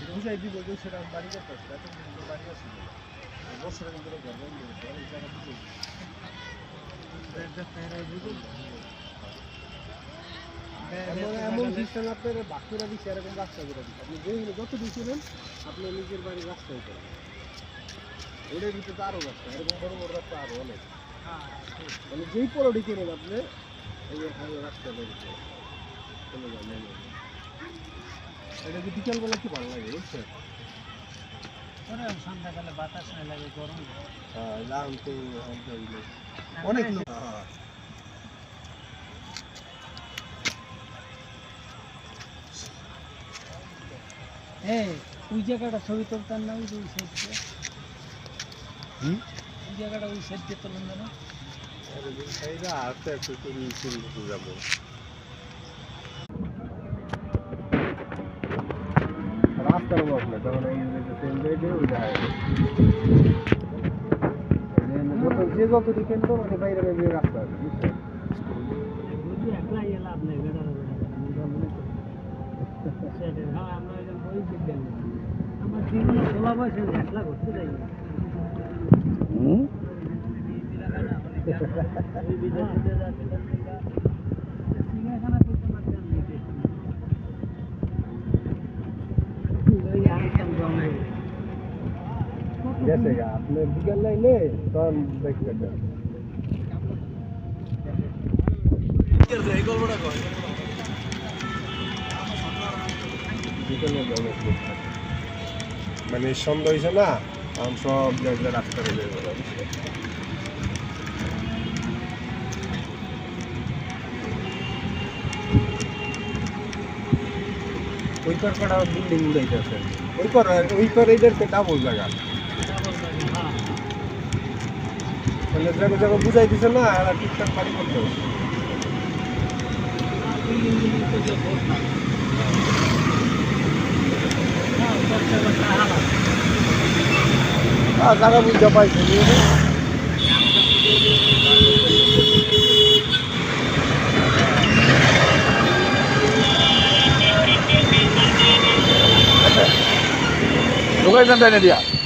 বুঝাই দিব যে সেটা বাড়ি করতে আসলে এত বাড়ি আসছিল বছরের ভিতরে ঘর বন্ধ হয়েছে এই জায়গা বুঝাই এমন সিস্টেম আপনার বাকিরা দিচ্ছে এরকম রাস্তা করে দিচ্ছে আপনি যেগুলো যত দিয়েছিলেন আপনি নিজের বাড়ির রাস্তায় করেন ওটার ভিতরে তো আরও রাস্তা এরকম বড় বড় রাস্তা আরও অনেক মানে যেই পরোটি কেনেন আপনি এই রাস্তা বেরিয়ে চলে যান এটা কি বিকালবেলা কি ভালো লাগে বুঝছেন সন্ধ্যাকালে বাতাস না লাগে গরম অনেক লোক ওই জায়গাটা ছবি তুলতাম না ওই যে ওই সাইড দিয়ে ওই জায়গাটা ওই সাইড দিয়ে তুলুন না যাবো রাস্তার মধ্যে তখন যে যত দিকে তো মানে বাইরে বাইরে রাস্তা আছে বুঝছেন একলা লাভ নেই আমার জীবনে ষোলা বয়সে একলা ঘুরতে যাই গেছে গা আপনি বিকেল লাইনে তখন দেখবেন মানে সন্ধ্যা হয়েছে না এখন সব জায়গায় রাস্তা বেরিয়ে গেল ওই পার কটা বিল্ডিং উড়াইতেছে ওই পার এইটার ডাবল জায়গা মানে জায়গা জায়গা বুঝাই দিছে না আর ঠিকঠাক বাড়ি করতে হবে জায়গা বুঝতে পাইছে ঢোকাইছেন তাই না দিয়া